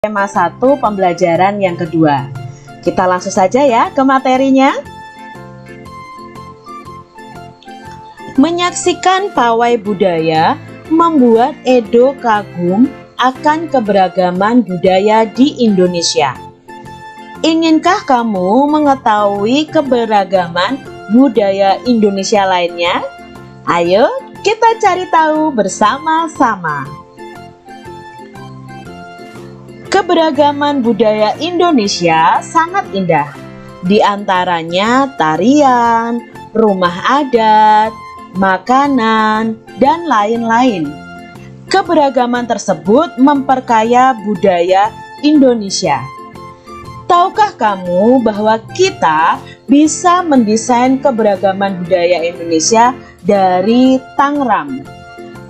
tema 1 pembelajaran yang kedua. Kita langsung saja ya ke materinya. Menyaksikan pawai budaya membuat Edo kagum akan keberagaman budaya di Indonesia. Inkah kamu mengetahui keberagaman budaya Indonesia lainnya? Ayo kita cari tahu bersama-sama. Keberagaman budaya Indonesia sangat indah. Di antaranya tarian, rumah adat, makanan, dan lain-lain. Keberagaman tersebut memperkaya budaya Indonesia. Tahukah kamu bahwa kita bisa mendesain keberagaman budaya Indonesia dari Tangram?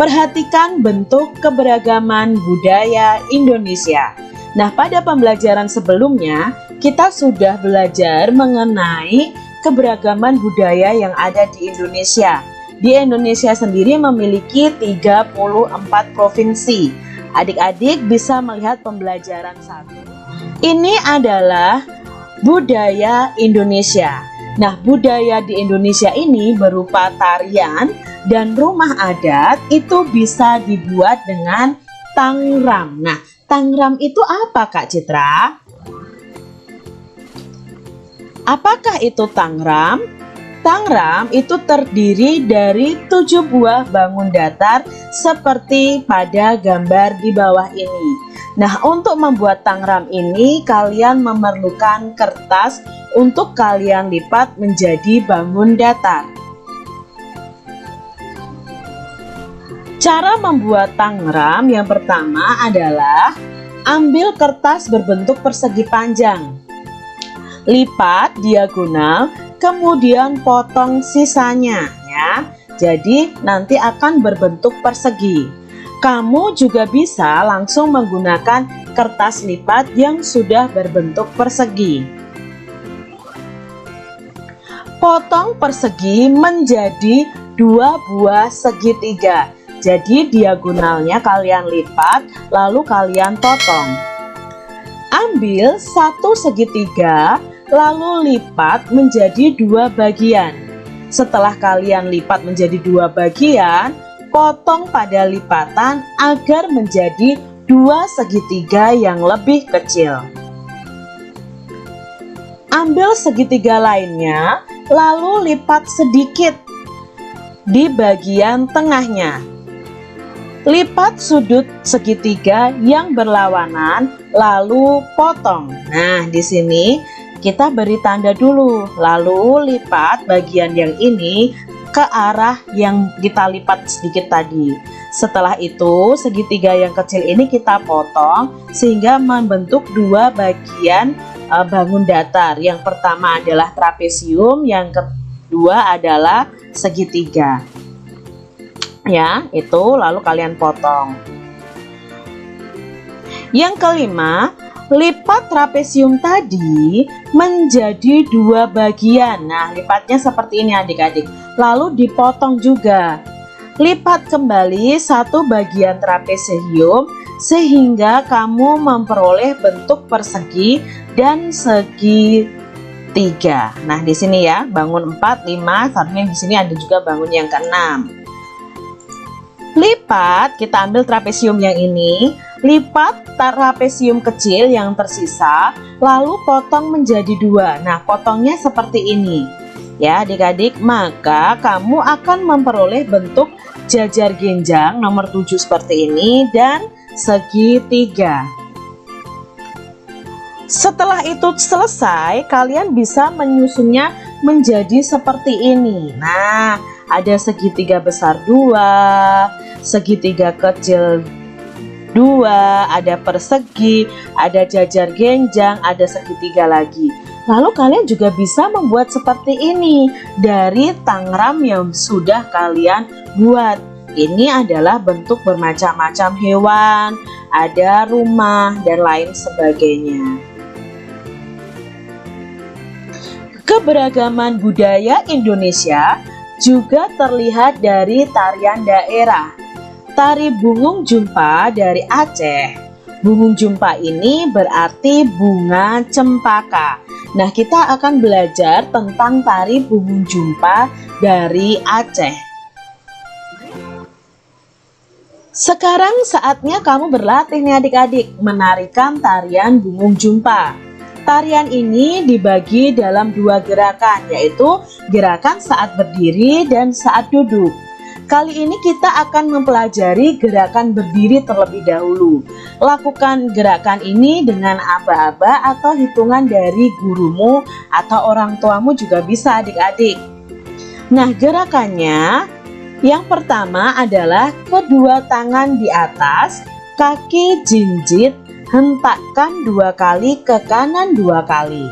Perhatikan bentuk keberagaman budaya Indonesia. Nah, pada pembelajaran sebelumnya, kita sudah belajar mengenai keberagaman budaya yang ada di Indonesia. Di Indonesia sendiri memiliki 34 provinsi. Adik-adik bisa melihat pembelajaran 1. Ini adalah budaya Indonesia. Nah, budaya di Indonesia ini berupa tarian dan rumah adat itu bisa dibuat dengan Tangram. Nah, Tangram itu apa, Kak Citra? Apakah itu Tangram? Tangram itu terdiri dari 7 buah bangun datar seperti pada gambar di bawah ini. Nah, untuk membuat Tangram ini kalian memerlukan kertas untuk kalian lipat menjadi bangun datar. Cara membuat Tangram yang pertama adalah ambil kertas berbentuk persegi panjang, lipat diagonal, kemudian potong sisanya ya. Jadi nanti akan berbentuk persegi. Kamu juga bisa langsung menggunakan kertas lipat yang sudah berbentuk persegi. Potong persegi menjadi 2 buah segitiga. Jadi diagonalnya kalian lipat lalu kalian potong. Ambil 1 segitiga lalu lipat menjadi 2 bagian. Setelah kalian lipat menjadi 2 bagian, potong pada lipatan agar menjadi 2 segitiga yang lebih kecil. Ambil segitiga lainnya, lalu lipat sedikit di bagian tengahnya. Lipat sudut segitiga yang berlawanan, lalu potong. Nah, di sini kita beri tanda dulu, lalu lipat bagian yang ini ke arah yang kita lipat sedikit tadi. Setelah itu segitiga yang kecil ini kita potong sehingga membentuk 2 bagian bangun datar. Yang pertama adalah trapesium, yang kedua adalah segitiga. Ya, itu lalu kalian potong. Yang kelima, lipat trapesium tadi menjadi 2 bagian. Nah, lipatnya seperti ini adik-adik. Lalu dipotong juga. Lipat kembali 1 bagian trapesium sehingga kamu memperoleh bentuk persegi dan segitiga. Nah, di sini ya, bangun 4, 5, seharusnya di sini ada juga bangun yang ke-6. Lipat, kita ambil trapesium yang ini, lipat trapesium kecil yang tersisa, lalu potong menjadi 2. Nah, potongnya seperti ini. Ya, adik-adik, maka kamu akan memperoleh bentuk jajar genjang nomor 7 seperti ini dan segitiga. Setelah itu selesai, kalian bisa menyusunnya menjadi seperti ini. Nah, ada segitiga besar 2, segitiga kecil 2, ada persegi, ada jajar genjang, ada segitiga lagi. Lalu kalian juga bisa membuat seperti ini dari Tangram yang sudah kalian buat. Ini adalah bentuk bermacam-macam hewan, ada rumah dan lain sebagainya. Keberagaman budaya Indonesia juga terlihat dari tarian daerah. Tari Bungung Jumpa dari Aceh, Bungung Jumpa ini berarti bunga cempaka. Nah, kita akan belajar tentang tari Bungung Jumpa dari Aceh. Sekarang saatnya kamu berlatih nih adik-adik menarikan tarian Bungung Jumpa. Tarian ini dibagi dalam dua gerakan, yaitu gerakan saat berdiri dan saat duduk. Kali ini kita akan mempelajari gerakan berdiri terlebih dahulu. Lakukan gerakan ini dengan aba-aba atau hitungan dari gurumu atau orang tuamu juga bisa adik-adik. Nah, gerakannya yang pertama adalah kedua tangan di atas, kaki jinjit, hentakkan 2 kali ke kanan 2 kali.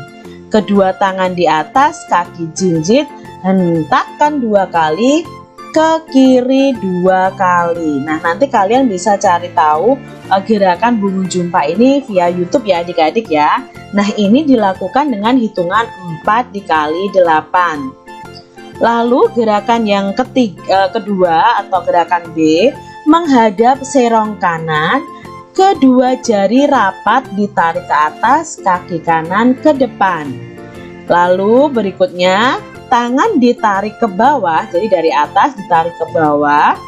Kedua tangan di atas, kaki jinjit, hentakkan 2 kali ke kiri 2 kali. Nah, nanti kalian bisa cari tahu gerakan Bungung Jumpa ini via YouTube ya adik-adik ya. Nah, ini dilakukan dengan hitungan 4 dikali 8. Lalu gerakan yang kedua atau gerakan B, menghadap serong kanan, kedua jari rapat ditarik ke atas, kaki kanan ke depan. Lalu berikutnya tangan ditarik ke bawah, jadi dari atas ditarik ke bawah,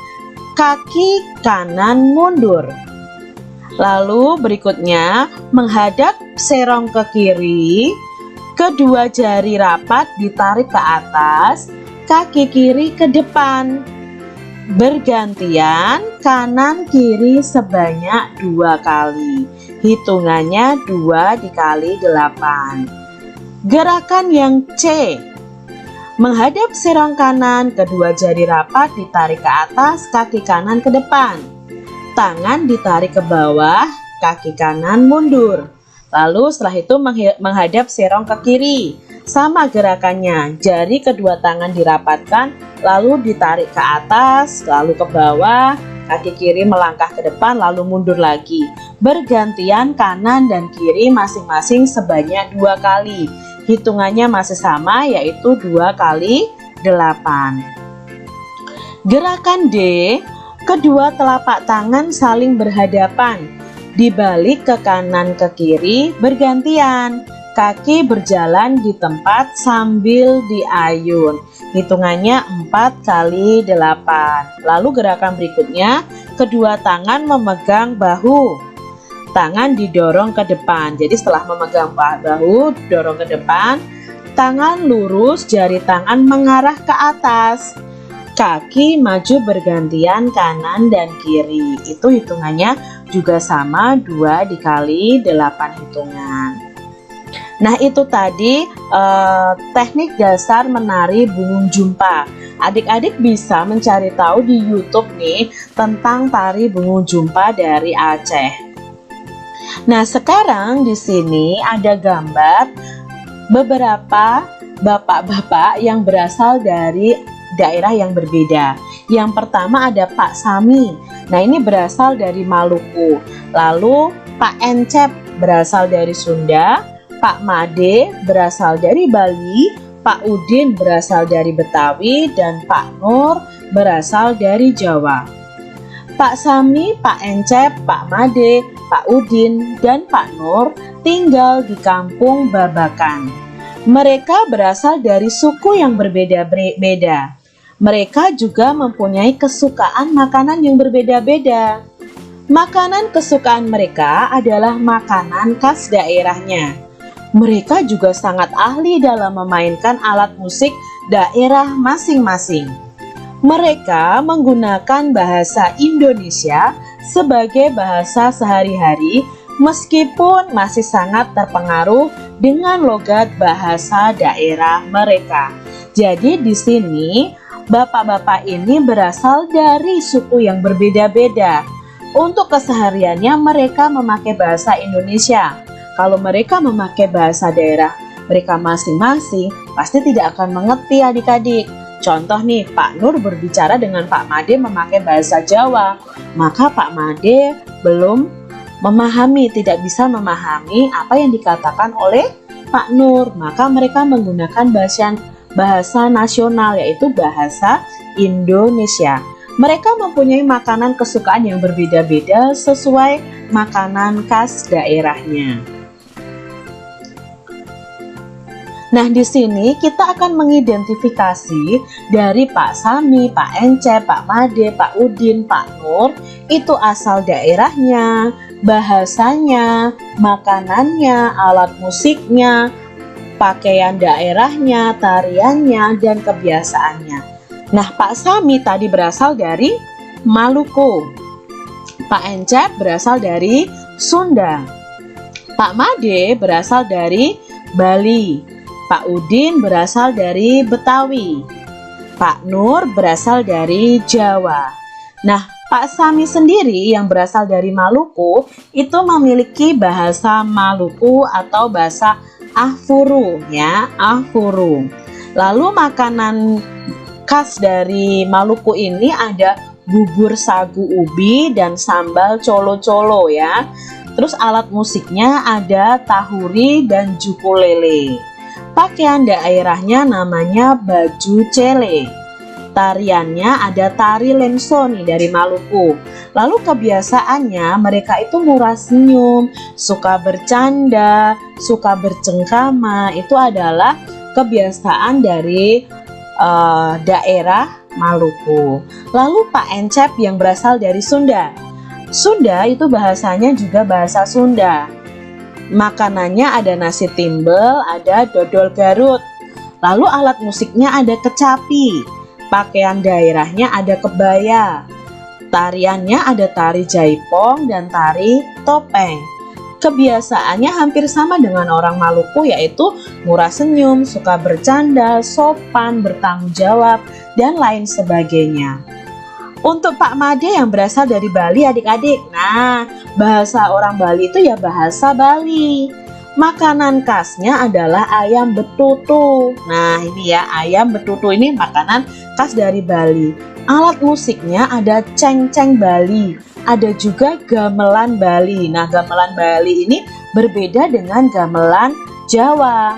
kaki kanan mundur. Lalu berikutnya menghadap serong ke kiri, kedua jari rapat ditarik ke atas, kaki kiri ke depan. Bergantian kanan kiri sebanyak 2 kali. Hitungannya 2 dikali 8. Gerakan yang C, menghadap serong kanan, kedua jari rapat ditarik ke atas, kaki kanan ke depan. Tangan ditarik ke bawah, kaki kanan mundur. Lalu setelah itu menghadap serong ke kiri. Sama gerakannya, jari kedua tangan dirapatkan, lalu ditarik ke atas, lalu ke bawah, kaki kiri melangkah ke depan, lalu mundur lagi. Bergantian kanan dan kiri masing-masing sebanyak 2 kali. Hitungannya masih sama, yaitu 2 kali 8. Gerakan D, kedua telapak tangan saling berhadapan, dibalik ke kanan ke kiri bergantian. Kaki berjalan di tempat sambil diayun. Hitungannya 4 kali 8. Lalu gerakan berikutnya, kedua tangan memegang bahu, tangan didorong ke depan. Jadi setelah memegang bahu, dorong ke depan, tangan lurus, jari tangan mengarah ke atas, kaki maju bergantian kanan dan kiri. Itu hitungannya juga sama, 2 dikali 8 hitungan. Nah, itu tadi teknik dasar menari Bungung Jumpa. Adik-adik bisa mencari tahu di YouTube nih tentang tari Bungung Jumpa dari Aceh. Nah, sekarang di sini ada gambar beberapa bapak-bapak yang berasal dari daerah yang berbeda. Yang pertama ada Pak Sami. Nah, ini berasal dari Maluku. Lalu Pak Encep berasal dari Sunda, Pak Made berasal dari Bali, Pak Udin berasal dari Betawi, dan Pak Nur berasal dari Jawa. Pak Sami, Pak Encep, Pak Made, Pak Udin, dan Pak Nur tinggal di kampung Babakan. Mereka berasal dari suku yang berbeda-beda. Mereka juga mempunyai kesukaan makanan yang berbeda-beda. Makanan kesukaan mereka adalah makanan khas daerahnya. Mereka juga sangat ahli dalam memainkan alat musik daerah masing-masing. Mereka menggunakan bahasa Indonesia sebagai bahasa sehari-hari meskipun masih sangat terpengaruh dengan logat bahasa daerah mereka. Jadi di sini bapak-bapak ini berasal dari suku yang berbeda-beda. Untuk kesehariannya mereka memakai bahasa Indonesia. Kalau mereka memakai bahasa daerah mereka masing-masing, pasti tidak akan mengerti adik-adik. Contoh nih, Pak Nur berbicara dengan Pak Made memakai bahasa Jawa, maka Pak Made belum memahami, tidak bisa memahami apa yang dikatakan oleh Pak Nur. Maka mereka menggunakan bahasa nasional, yaitu bahasa Indonesia. Mereka mempunyai makanan kesukaan yang berbeda-beda sesuai makanan khas daerahnya. Nah, di sini kita akan mengidentifikasi dari Pak Sami, Pak Encep, Pak Made, Pak Udin, Pak Nur, itu asal daerahnya, bahasanya, makanannya, alat musiknya, pakaian daerahnya, tariannya, dan kebiasaannya. Nah, Pak Sami tadi berasal dari Maluku. Pak Encep berasal dari Sunda. Pak Made berasal dari Bali. Pak Udin berasal dari Betawi. Pak Nur berasal dari Jawa. Nah, Pak Sami sendiri yang berasal dari Maluku itu memiliki bahasa Maluku atau bahasa Ahfuru, ya, Ahfuru. Lalu makanan khas dari Maluku ini ada bubur sagu ubi dan sambal colo-colo, ya. Terus alat musiknya ada tahuri dan ukulele. Pakaian daerahnya namanya baju cele. Tariannya ada tari lengso nih dari Maluku. Lalu kebiasaannya mereka itu murah senyum, suka bercanda, suka bercengkrama. Itu adalah kebiasaan dari daerah Maluku. Lalu Pak Encep yang berasal dari Sunda. Sunda itu bahasanya juga bahasa Sunda. Makanannya ada nasi timbel, ada dodol Garut. Lalu alat musiknya ada kecapi. Pakaian daerahnya ada kebaya. Tariannya ada tari jaipong dan tari topeng. Kebiasaannya hampir sama dengan orang Maluku, yaitu murah senyum, suka bercanda, sopan, bertanggung jawab, dan lain sebagainya. Untuk Pak Made yang berasal dari Bali, adik-adik, nah, bahasa orang Bali itu ya bahasa Bali. Makanan khasnya adalah ayam betutu. Nah, ini ya, ayam betutu ini makanan khas dari Bali. Alat musiknya ada ceng-ceng Bali, ada juga gamelan Bali. Nah, gamelan Bali ini berbeda dengan gamelan Jawa.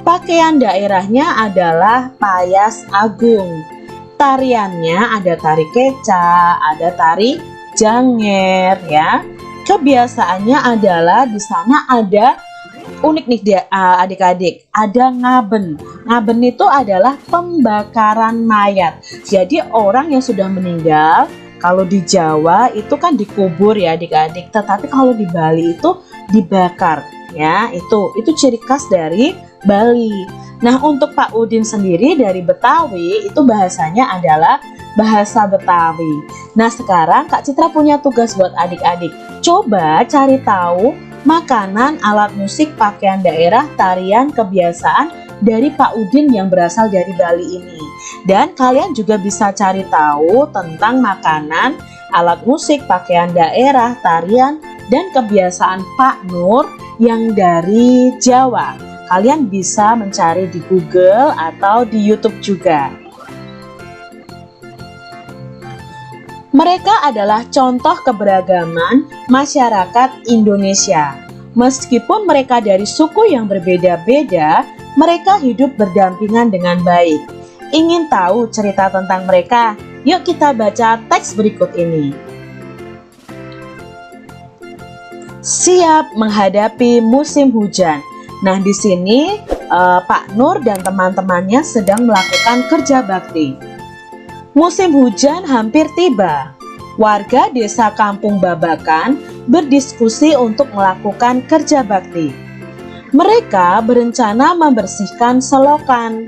Pakaian daerahnya adalah payas agung. Tariannya ada tari keca, ada tari janger, ya. Kebiasaannya adalah di sana ada unik nih adik-adik, ada ngaben. Ngaben itu adalah pembakaran mayat. Jadi orang yang sudah meninggal, kalau di Jawa itu kan dikubur ya adik-adik, tetapi kalau di Bali itu dibakar, ya. Itu ciri khas dari Bali. Nah, untuk Pak Udin sendiri dari Betawi itu bahasanya adalah bahasa Betawi. Nah, sekarang Kak Citra punya tugas buat adik-adik. Coba cari tahu makanan, alat musik, pakaian daerah, tarian, kebiasaan dari Pak Udin yang berasal dari Bali ini. Dan kalian juga bisa cari tahu tentang makanan, alat musik, pakaian daerah, tarian, dan kebiasaan Pak Nur yang dari Jawa. Kalian bisa mencari di Google atau di YouTube juga. Mereka adalah contoh keberagaman masyarakat Indonesia. Meskipun mereka dari suku yang berbeda-beda, mereka hidup berdampingan dengan baik. Ingin tahu cerita tentang mereka? Yuk kita baca teks berikut ini. Siap menghadapi musim hujan. Nah, di sini Pak Nur dan teman-temannya sedang melakukan kerja bakti. Musim hujan hampir tiba. Warga desa Kampung Babakan berdiskusi untuk melakukan kerja bakti. Mereka berencana membersihkan selokan.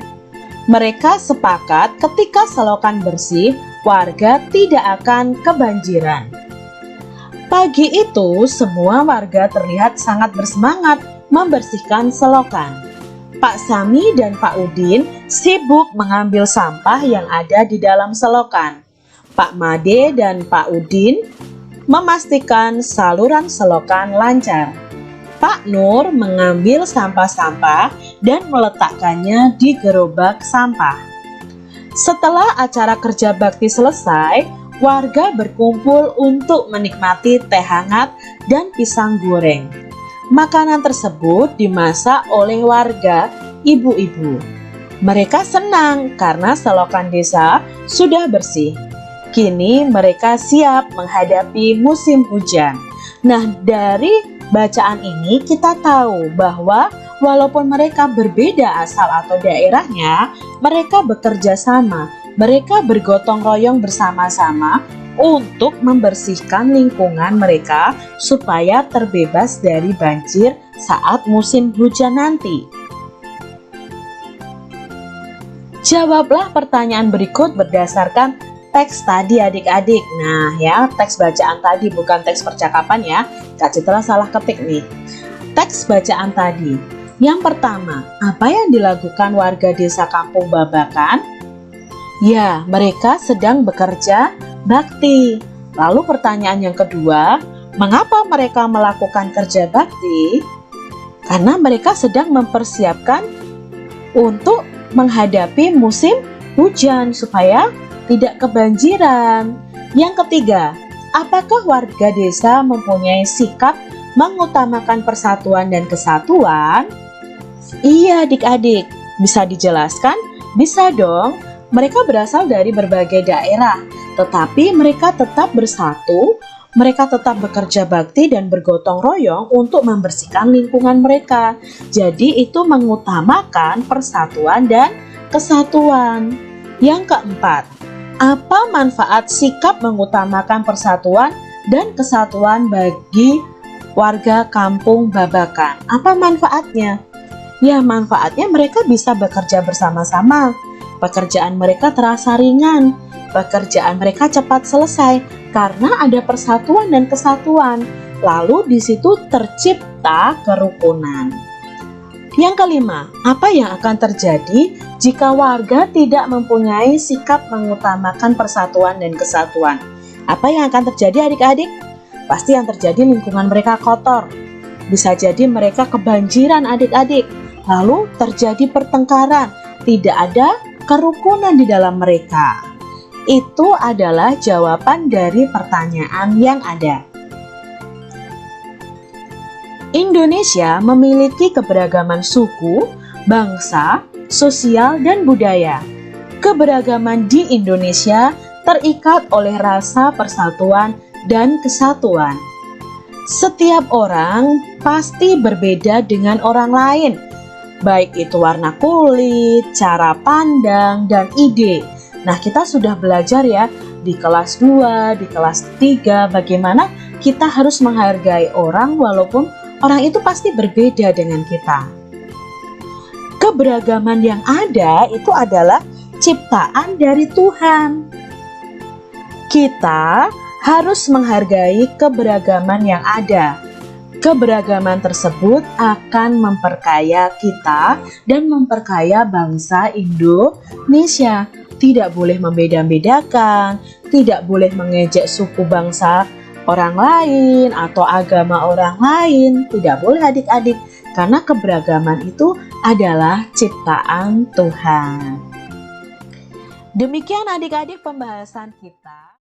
Mereka sepakat ketika selokan bersih, warga tidak akan kebanjiran. Pagi itu, semua warga terlihat sangat bersemangat membersihkan selokan. Pak Sami dan Pak Udin sibuk mengambil sampah yang ada di dalam selokan. Pak Made dan Pak Udin memastikan saluran selokan lancar. Pak Nur mengambil sampah-sampah dan meletakkannya di gerobak sampah. Setelah acara kerja bakti selesai, warga berkumpul untuk menikmati teh hangat dan pisang goreng. Makanan tersebut dimasak oleh warga ibu-ibu. Mereka senang karena selokan desa sudah bersih. Kini mereka siap menghadapi musim hujan. Nah, dari bacaan ini kita tahu bahwa walaupun mereka berbeda asal atau daerahnya, mereka bekerja sama. Mereka bergotong royong bersama-sama untuk membersihkan lingkungan mereka supaya terbebas dari banjir saat musim hujan nanti. Jawablah pertanyaan berikut berdasarkan teks tadi adik-adik. Nah ya, teks bacaan tadi bukan teks percakapan ya. Kak Citra salah ketik nih. Teks bacaan tadi. Yang pertama, apa yang dilakukan warga desa Kampung Babakan? Ya, mereka sedang bekerja bakti. Lalu pertanyaan yang kedua, mengapa mereka melakukan kerja bakti? Karena mereka sedang mempersiapkan untuk menghadapi musim hujan supaya tidak kebanjiran. Yang ketiga, apakah warga desa mempunyai sikap mengutamakan persatuan dan kesatuan? Iya adik-adik, bisa dijelaskan? Bisa dong. Mereka berasal dari berbagai daerah, tetapi mereka tetap bersatu, mereka tetap bekerja bakti dan bergotong royong untuk membersihkan lingkungan mereka. Jadi itu mengutamakan persatuan dan kesatuan. Yang keempat, apa manfaat sikap mengutamakan persatuan dan kesatuan bagi warga Kampung Babakan? Apa manfaatnya? Ya, manfaatnya mereka bisa bekerja bersama-sama. Pekerjaan mereka terasa ringan, pekerjaan mereka cepat selesai karena ada persatuan dan kesatuan. Lalu di situ tercipta kerukunan. Yang kelima, apa yang akan terjadi jika warga tidak mempunyai sikap mengutamakan persatuan dan kesatuan? Apa yang akan terjadi adik-adik? Pasti yang terjadi lingkungan mereka kotor. Bisa jadi mereka kebanjiran adik-adik. Lalu terjadi pertengkaran, tidak ada kerukunan di dalam mereka. Itu adalah jawaban dari pertanyaan yang ada. Indonesia memiliki keberagaman suku, bangsa, sosial, dan budaya. Keberagaman di Indonesia terikat oleh rasa persatuan dan kesatuan. Setiap orang pasti berbeda dengan orang lain, baik itu warna kulit, cara pandang, dan ide. Nah, kita sudah belajar ya di kelas 2, di kelas 3 bagaimana kita harus menghargai orang walaupun orang itu pasti berbeda dengan kita. Keberagaman yang ada itu adalah ciptaan dari Tuhan. Kita harus menghargai keberagaman yang ada. Keberagaman tersebut akan memperkaya kita dan memperkaya bangsa Indonesia. Tidak boleh membeda-bedakan, tidak boleh mengejek suku bangsa orang lain atau agama orang lain. Tidak boleh adik-adik, karena keberagaman itu adalah ciptaan Tuhan. Demikian adik-adik pembahasan kita.